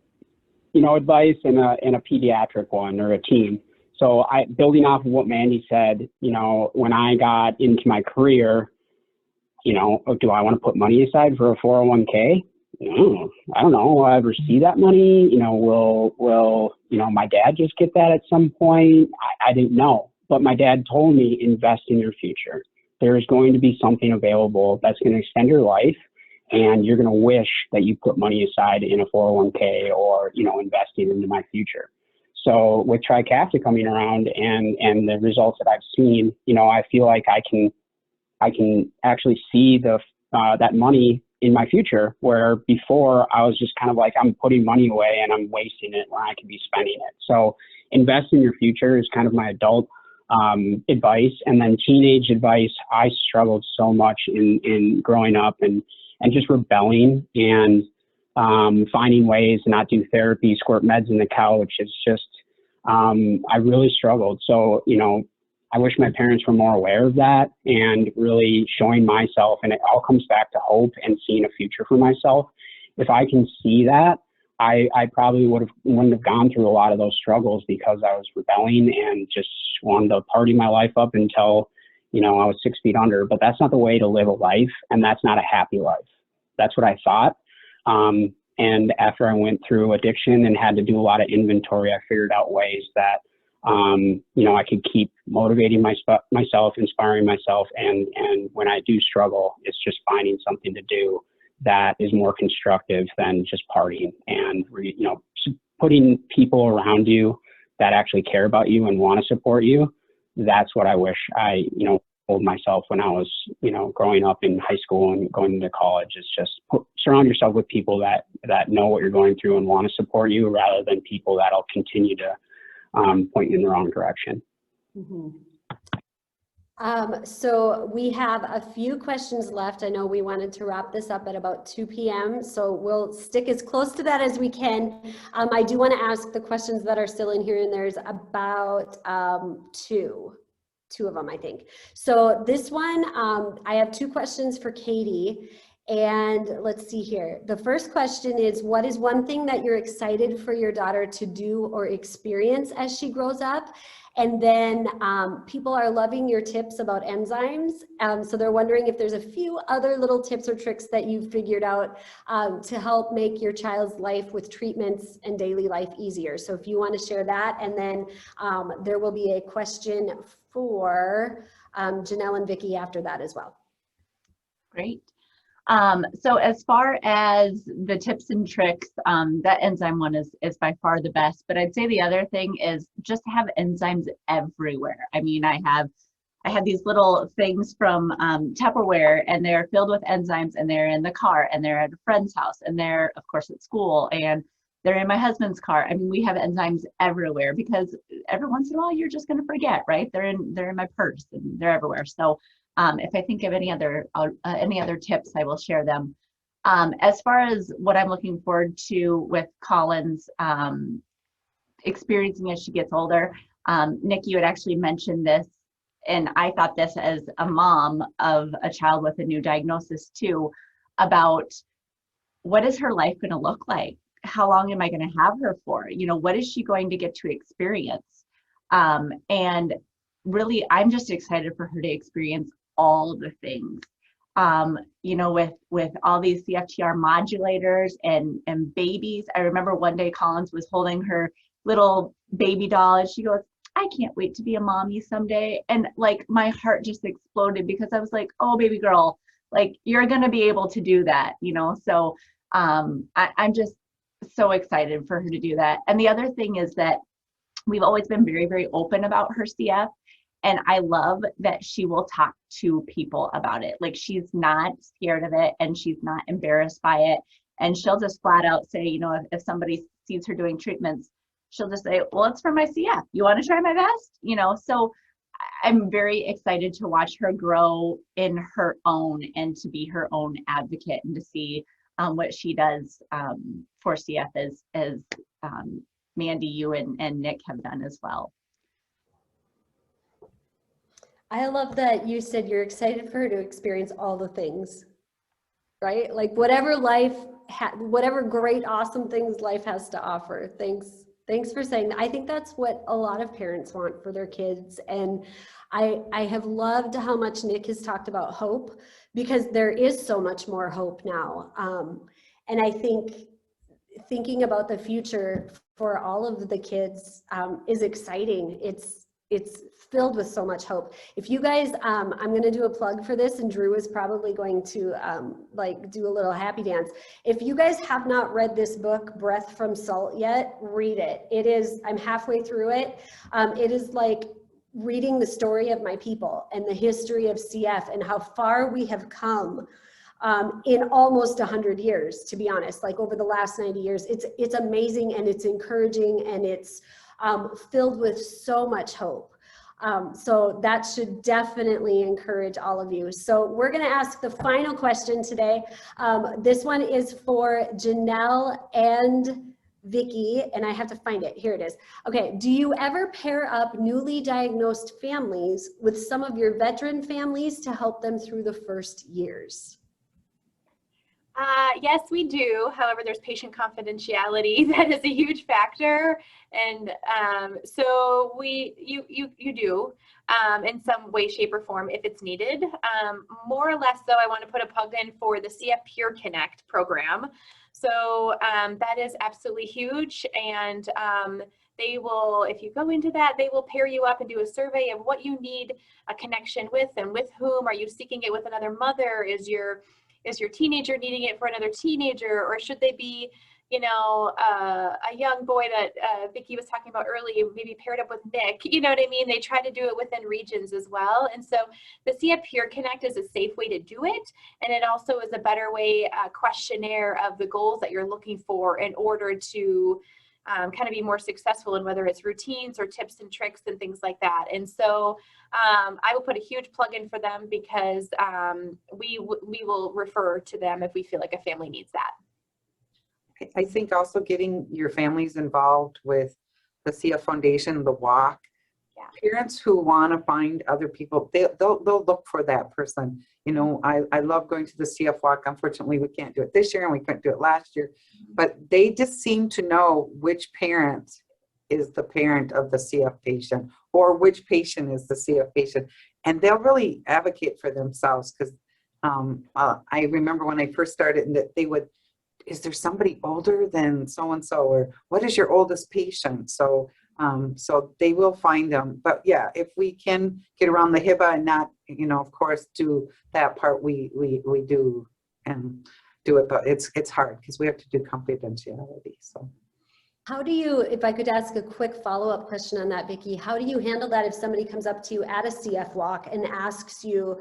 you know, advice and a pediatric one, or a teen. So building off of what Mandy said, you know, when I got into my career, you know, do I want to put money aside for a 401k? No, I don't know. Will I ever see that money? You know, will, you know, my dad just get that at some point? I didn't know, but my dad told me, invest in your future. there's going to be something available that's going to extend your life, and you're going to wish that you put money aside in a 401k or, you know, investing into my future. So with Trikafta coming around and the results that I've seen, you know, I feel like I can actually see that money in my future, where before I was just kind of like, I'm putting money away and I'm wasting it when I could be spending it. So invest in your future is kind of my adult advice. And then teenage advice, I struggled so much in growing up and just rebelling and finding ways to not do therapy, squirt meds in the couch. It's just, I really struggled. So, you know, I wish my parents were more aware of that and really showing myself, and it all comes back to hope and seeing a future for myself. If I can see that, I probably wouldn't have gone through a lot of those struggles, because I was rebelling and just wanted to party my life up until, you know, I was 6 feet under. But that's not the way to live a life, and that's not a happy life. That's what I thought. And after I went through addiction and had to do a lot of inventory, I figured out ways that, you know, I could keep motivating myself, inspiring myself. And when I do struggle, it's just finding something to do that is more constructive than just partying, and, you know, putting people around you that actually care about you and want to support you. That's what I wish I, you know, told myself when I was, you know, growing up in high school and going into college. Is just surround yourself with people that know what you're going through and want to support you, rather than people that'll continue to point you in the wrong direction. Mm-hmm. So we have a few questions left. I know we wanted to wrap this up at about 2 p.m. So we'll stick as close to that as we can. I do want to ask the questions that are still in here, and there's about two of them, I think. So this one, I have 2 questions for Katie. And let's see here. The first question is, what is one thing that you're excited for your daughter to do or experience as she grows up? And then people are loving your tips about enzymes. So they're wondering if there's a few other little tips or tricks that you've figured out to help make your child's life with treatments and daily life easier. So if you want to share that, and then there will be a question for Janelle and Vicki after that as well. Great. So as far as the tips and tricks, that enzyme one is by far the best, but I'd say the other thing is just have enzymes everywhere. I mean, I had these little things from Tupperware, and they're filled with enzymes, and they're in the car, and they're at a friend's house, and they're of course at school, and they're in my husband's car. I mean, we have enzymes everywhere, because every once in a while you're just going to forget, right? They're in my purse, and they're everywhere. So if I think of any other tips, I will share them. As far as what I'm looking forward to with Collins experiencing as she gets older, Nik, you had actually mentioned this, and I thought this as a mom of a child with a new diagnosis too, about what is her life going to look like? How long am I going to have her for? You know, what is she going to get to experience? And really, I'm just excited for her to experience all the things, you know, with all these CFTR modulators and babies. I remember one day Collins was holding her little baby doll, and she goes, I can't wait to be a mommy someday. And like, my heart just exploded, because I was like, oh, baby girl, like, you're going to be able to do that, you know? So I'm just so excited for her to do that. And the other thing is that we've always been very, very open about her CF. And I love that she will talk to people about it. Like, she's not scared of it, and she's not embarrassed by it. And she'll just flat out say, you know, if somebody sees her doing treatments, she'll just say, well, it's for my CF. You want to try my best? You know, so I'm very excited to watch her grow in her own, and to be her own advocate, and to see what she does for CF as Mandy, you and Nik have done as well. I love that you said you're excited for her to experience all the things, right? Like, whatever whatever great, awesome things life has to offer. Thanks for saying that. I think that's what a lot of parents want for their kids. And I have loved how much Nik has talked about hope, because there is so much more hope now. And I think thinking about the future for all of the kids is exciting. it's filled with so much hope. If you guys, I'm going to do a plug for this, and Drew is probably going to like do a little happy dance. If you guys have not read this book, Breath from Salt, yet, read it. It is, I'm halfway through it. It is like reading the story of my people and the history of CF and how far we have come in almost 100 years, to be honest, like over the last 90 years. It's amazing, and it's encouraging, and it's filled with so much hope. So that should definitely encourage all of you. So we're going to ask the final question today. This one is for Janelle and Vicki, and I have to find it. Here it is. Okay. Do you ever pair up newly diagnosed families with some of your veteran families to help them through the first years? Yes, we do. However, there's patient confidentiality that is a huge factor, and so you do in some way, shape, or form if it's needed. More or less, though, I want to put a plug in for the CF Peer Connect program. So that is absolutely huge, and they will, if you go into that, they will pair you up and do a survey of what you need a connection with, and with whom. Are you seeking it with another mother? Is your teenager needing it for another teenager, or should they be, you know, a young boy that Vicki was talking about earlier, maybe paired up with Nik, you know what I mean? They try to do it within regions as well. And so the CF Peer Connect is a safe way to do it. And it also is a better way, questionnaire of the goals that you're looking for in order to kind of be more successful in whether it's routines or tips and tricks and things like that. And so I will put a huge plug in for them, because we will refer to them if we feel like a family needs that. I think also getting your families involved with the CF Foundation, the walk. Yeah. Parents who want to find other people, they'll look for that person. You know, I love going to the CF walk. Unfortunately, we can't do it this year, and we couldn't do it last year, but they just seem to know which parent is the parent of the CF patient, or which patient is the CF patient, and they'll really advocate for themselves. Because I remember when I first started, and that they would, is there somebody older than so-and-so, or what is your oldest patient? So so they will find them. But yeah, if we can get around the HIPAA and not, you know, of course, do that part, we do and do it, but it's hard because we have to do confidentiality. So how do you, if I could ask a quick follow-up question on that, Vicki, how do you handle that if somebody comes up to you at a CF walk and asks you,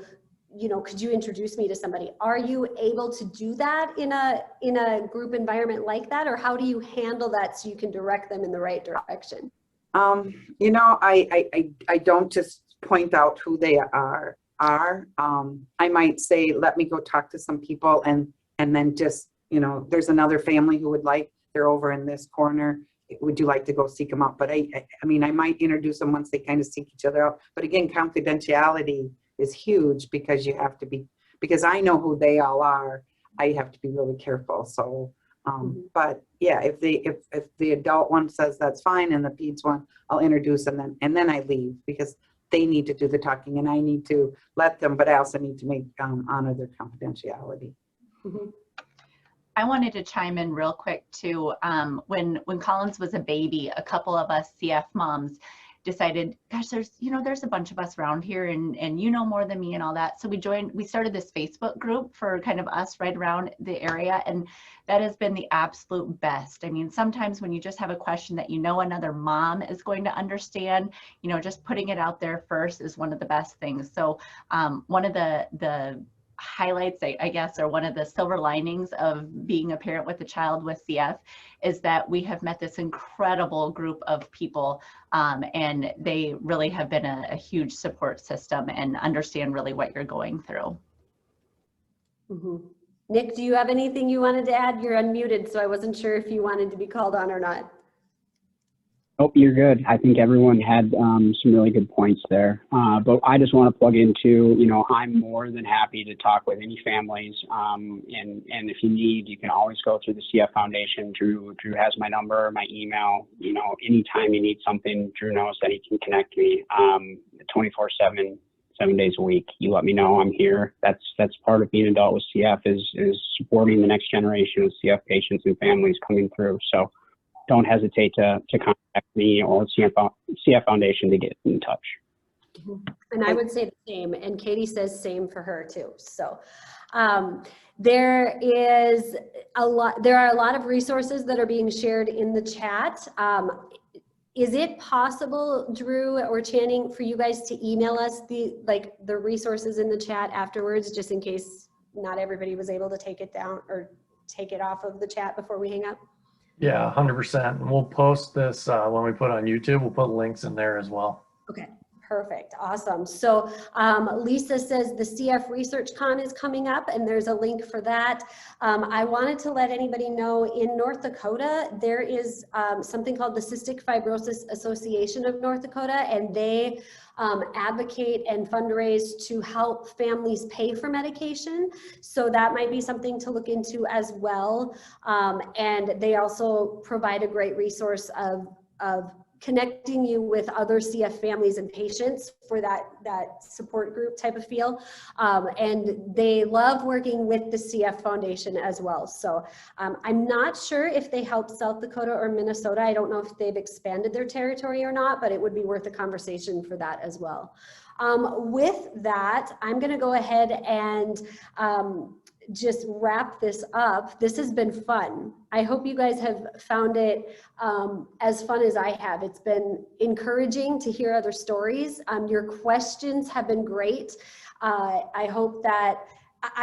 you know, could you introduce me to somebody? Are you able to do that in a group environment like that, or how do you handle that so you can direct them in the right direction? You know, I don't just point out who they are. I might say, let me go talk to some people, and then just, you know, there's another family who would like, they're over in this corner. Would you like to go seek them out? But I mean, I might introduce them once they kind of seek each other out. But again, confidentiality is huge, because you have to be, because I know who they all are. I have to be really careful. So, but yeah, if the adult one says that's fine, and the peds one, I'll introduce them, and then I leave, because they need to do the talking, and I need to let them, but I also need to make honor their confidentiality. I wanted to chime in real quick too. When Collins was a baby, a couple of us CF moms decided, gosh, there's a bunch of us around here, and you know more than me and all that. So we started this Facebook group for kind of us right around the area, and that has been the absolute best. I mean, sometimes when you just have a question that you know another mom is going to understand, you know, just putting it out there first is one of the best things. So one of the highlights, I guess, or one of the silver linings of being a parent with a child with CF is that we have met this incredible group of people, and they really have been a huge support system and understand really what you're going through. Nik, do you have anything you wanted to add? You're unmuted, so I wasn't sure if you wanted to be called on or not. Oh, you're good. I think everyone had some really good points there. But I just want to plug into, you know, I'm more than happy to talk with any families. And if you need, you can always go through the CF Foundation. Drew has my number, my email. You know, anytime you need something, Drew knows that he can connect me 24/7, 7 days a week. You let me know, I'm here. That's part of being an adult with CF is supporting the next generation of CF patients and families coming through. So don't hesitate to contact me or CF Foundation to get in touch. And I would say the same, and Katie says same for her too. So there are a lot of resources that are being shared in the chat. Is it possible, Drew or Channing, for you guys to email us the resources in the chat afterwards, just in case not everybody was able to take it down or take it off of the chat before we hang up? Yeah, 100%. And we'll post this when we put on YouTube. We'll put links in there as well. Okay. Perfect. Awesome. So Lisa says the CF Research Con is coming up, and there's a link for that. I wanted to let anybody know in North Dakota, there is something called the Cystic Fibrosis Association of North Dakota, and they advocate and fundraise to help families pay for medication. So that might be something to look into as well. And they also provide a great resource of connecting you with other CF families and patients for that support group type of feel. And they love working with the CF Foundation as well. So I'm not sure if they help South Dakota or Minnesota. I don't know if they've expanded their territory or not, but it would be worth a conversation for that as well. With that, I'm gonna go ahead and just wrap this up. This has been fun. I hope you guys have found it as fun as I have. It's been encouraging to hear other stories. Your questions have been great. I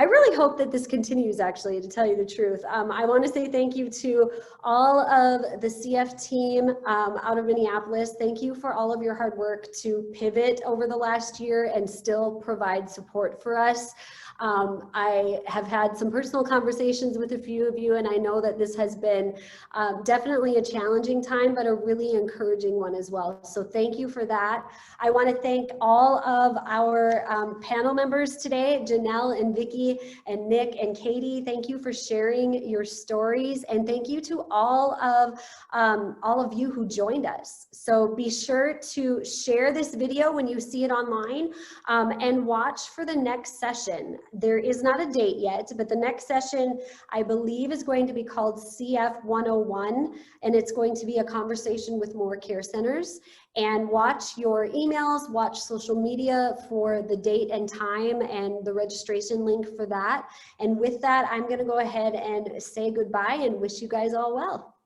really hope that this continues, actually, to tell you the truth. I want to say thank you to all of the CF team out of Minneapolis. Thank you for all of your hard work to pivot over the last year and still provide support for us. I have had some personal conversations with a few of you, and I know that this has been definitely a challenging time, but a really encouraging one as well. So thank you for that. I want to thank all of our panel members today, Janelle and Vicki and Nick and Katie. Thank you for sharing your stories, and thank you to all of you who joined us. So be sure to share this video when you see it online, and watch for the next session. There is not a date yet, but the next session, I believe, is going to be called CF 101, and it's going to be a conversation with more care centers. And watch your emails, watch social media for the date and time and the registration link for that. And with that, I'm going to go ahead and say goodbye and wish you guys all well.